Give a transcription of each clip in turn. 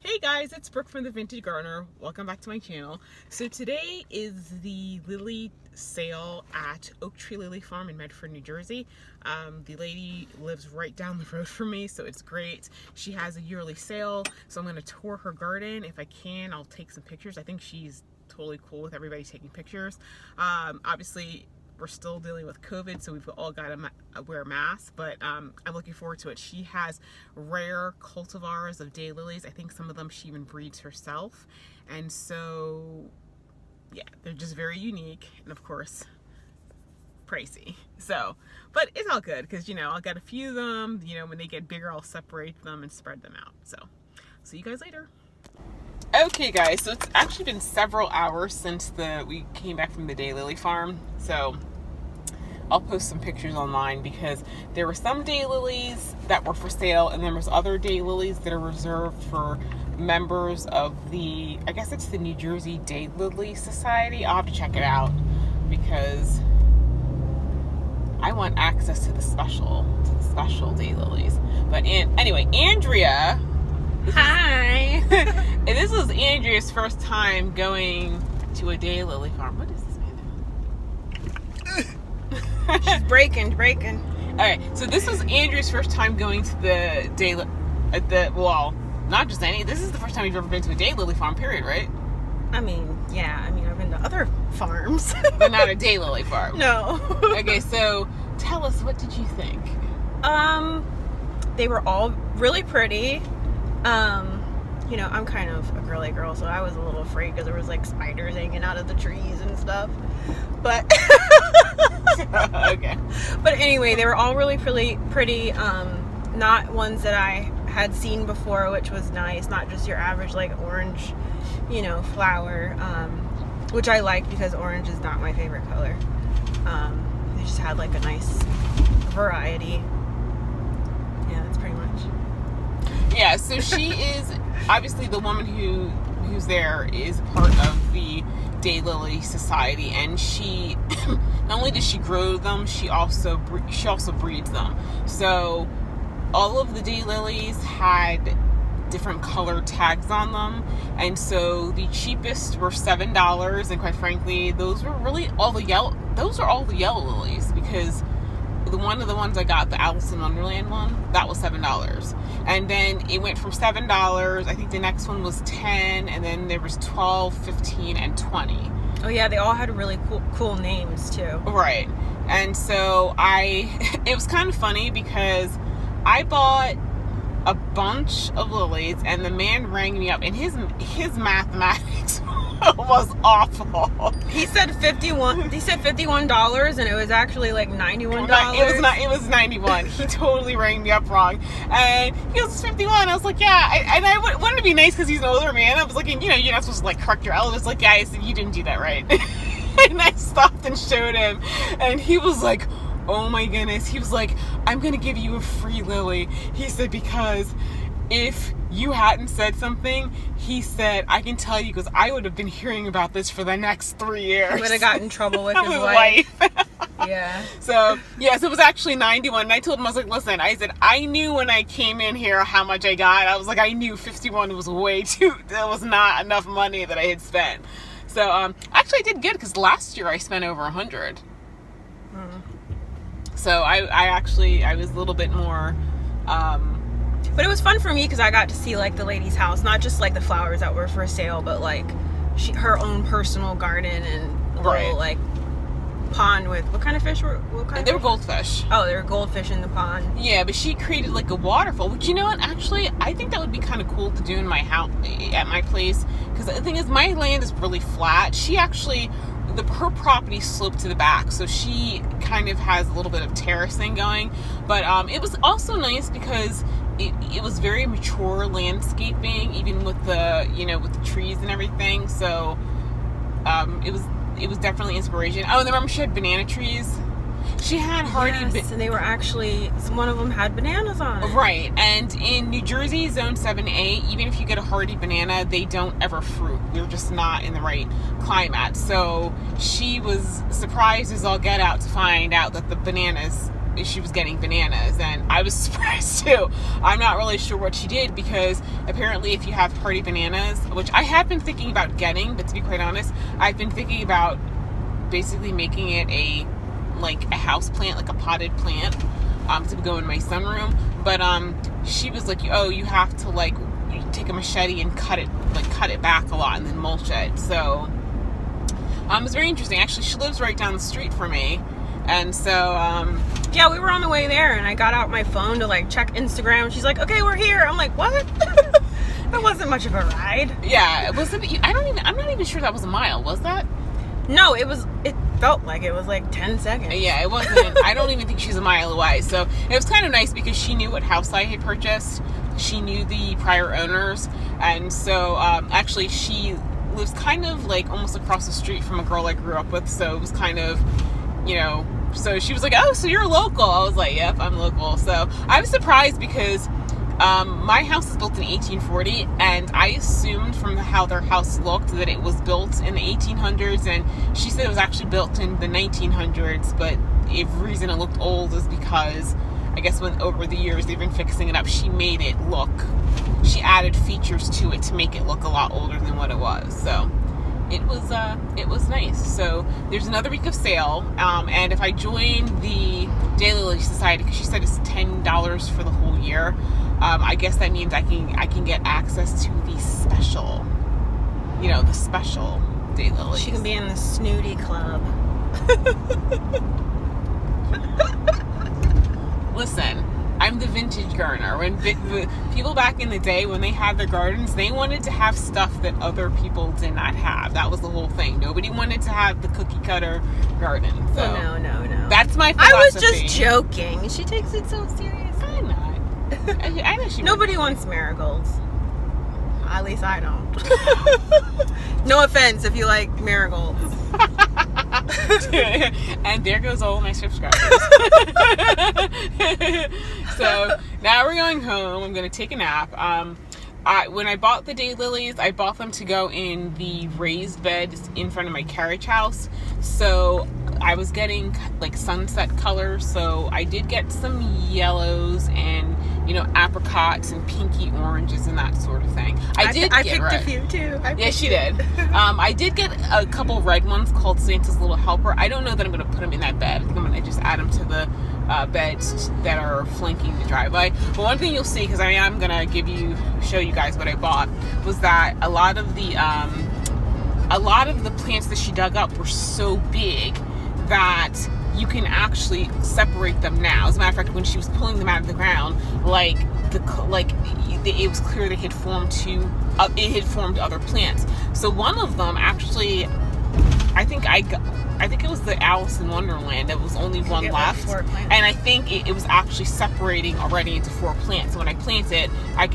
Hey guys, it's Brooke from the Vintage Gardener. Welcome back to my channel. So today is the lily sale at Oak Tree Lily Farm in Medford, New Jersey. The lady lives right down the road from me, so it's great. She has a yearly sale, so I'm going to tour her garden. If I can, I'll take some pictures. I think she's totally cool with everybody taking pictures. Obviously, we're still dealing with COVID, so we've all got to wear masks, but I'm looking forward to it. She has rare cultivars of daylilies. I think some of them she even breeds herself. And so, yeah, they're just very unique and, of course, pricey. So, but it's all good because, I'll get a few of them. When they get bigger, I'll separate them and spread them out. So, see you guys later. Okay guys, so it's actually been several hours since we came back from the Daylily farm, so I'll post some pictures online because there were some daylilies that were for sale and there was other daylilies that are reserved for members of I guess it's the New Jersey Daylily Society. I'll have to check it out because I want access to the special daylilies. But anyway, Andrea. Hi. And this was Andrea's first time going to a daylily farm. What is this man doing? She's breaking. Alright, so this was Andrea's first time going to the not just any, this is the first time you've ever been to a daylily farm, period, right? I've been to other farms. But not a daylily farm. No. Okay, so tell us, what did you think? They were all really pretty. I'm kind of a girly girl, so I was a little afraid because there was like spiders hanging out of the trees and stuff. But okay. But anyway, they were all really pretty. Not ones that I had seen before, which was nice. Not just your average like orange, flower, which I like because orange is not my favorite color. They just had like a nice variety. Yeah, that's pretty much. Yeah, so she is obviously the woman who's there is part of the Daylily Society, and she not only does she grow them, she also breeds them. So all of the daylilies had different color tags on them, and so the cheapest were $7, and quite frankly, those are all the yellow lilies, because one of the ones I got, the Alice in Wonderland one, that was $7. And then it went from $7, I think the next one was $10, and then there was $12, $15, and $20. Oh yeah, they all had really cool names too. Right. And so it was kind of funny because I bought a bunch of lilies and the man rang me up and his mathematics was awful. He said $51 and it was actually like $91. It was $91. He totally rang me up wrong. And he goes, it's $51. I was like, yeah. And I wanted to be nice because he's an older man. I was like, you're not supposed to like correct your elders. Like, yeah, I said, you didn't do that right. And I stopped and showed him. And he was like, oh my goodness. He was like, I'm going to give you a free lily. He said, because if you hadn't said something, he said, I can tell you, because I would have been hearing about this for the next 3 years. He would have gotten in trouble with his wife. Yeah. So, yes, it was actually $91. And I told him, I was like, listen, I said, I knew when I came in here how much I got. I was like, I knew $51 was that was not enough money that I had spent. So, actually I did good because last year I spent over $100. So I was a little bit more, but it was fun for me because I got to see like the lady's house, not just like the flowers that were for sale, but like her own personal garden and a little like pond with what kind of fish were goldfish. Oh, there were goldfish in the pond. Yeah, but she created like a waterfall, which, you know what, actually I think that would be kind of cool to do in my house, at my place, because the thing is my land is really flat. She actually, her property sloped to the back, so she kind of has a little bit of terracing going, but it was also nice because it was very mature landscaping, even with the with the trees and everything. So it was definitely inspiration. Oh, and remember she had banana trees. She had hardy, yes, and they were actually, one of them had bananas on it. Right, and in New Jersey, Zone 7A, even if you get a hardy banana, they don't ever fruit. We're just not in the right climate. So she was surprised as all get out to find out that the bananas she was getting bananas, and I was surprised too. I'm not really sure what she did, because apparently if you have hardy bananas, which I have been thinking about getting, but to be quite honest, I've been thinking about basically making it a house plant, like a potted plant, to go in my sunroom. But she was like, oh, you have to like take a machete and cut it back a lot and then mulch it. So it was very interesting. Actually, she lives right down the street from me. And so, yeah, we were on the way there, and I got out my phone to like check Instagram. She's like, okay, we're here. I'm like, what? That wasn't much of a ride. Yeah, it wasn't. I'm not even sure that was a mile. Was that? No, it felt like it was like 10 seconds. Yeah, it wasn't. I don't even think she's a mile away. So it was kind of nice because she knew what house I had purchased. She knew the prior owners. And so, actually, she lives kind of like almost across the street from a girl I grew up with. So it was kind of, so she was like, oh, so you're local. I was like, yep, I'm local. So I was surprised because my house is built in 1840, and I assumed from how their house looked that it was built in the 1800s, and she said it was actually built in the 1900s, but the reason it looked old is because I guess when over the years they've been fixing it up, she added features to it to make it look a lot older than what it was. So it was nice. So there's another week of sale, and if I join the Daylily Society, because she said it's $10 for the whole year, I guess that means I can get access to the special Daylily. She can be in the snooty club. Listen, I'm the vintage gardener. When people back in the day, when they had their gardens, they wanted to have stuff that other people did not have. That was the whole thing. Nobody wanted to have the cookie cutter garden. So well, no. That's my philosophy. I was just joking. She takes it so seriously. I'm not. I know she. Nobody wants marigolds. At least I don't. No offense if you like marigolds. And there goes all my subscribers. So now we're going home. I'm going to take a nap. When I bought the daylilies, I bought them to go in the raised beds in front of my carriage house. So I was getting like sunset colors. So I did get some yellows and apricots and pinky oranges and that sort of thing. I picked a few too. Yeah, she did. I did get a couple red ones called Santa's Little Helper. I don't know that I'm going to put them in that bed. I think I'm going to just add them to the beds that are flanking the driveway. But one thing you'll see, because I am going to show you guys what I bought, was that a lot of the plants that she dug up were so big that you can actually separate them now. As a matter of fact, when she was pulling them out of the ground, it was clear they had formed other plants. So one of them actually, I think it was the Alice in Wonderland. There was only one left, and I think it was actually separating already into 4 plants. So when I plant it, I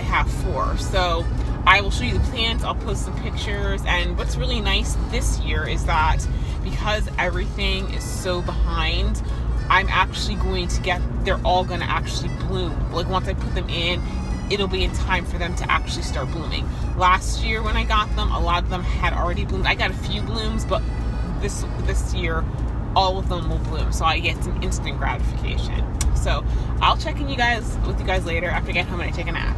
have 4. So I will show you the plants. I'll post some pictures. And what's really nice this year is that because everything is so behind, they're all going to actually bloom. Like once I put them in, it'll be in time for them to actually start blooming. Last year when I got them, a lot of them had already bloomed. I got a few blooms, but this year, all of them will bloom. So I get some instant gratification. So I'll check in with you guys later after I get home and I take a nap.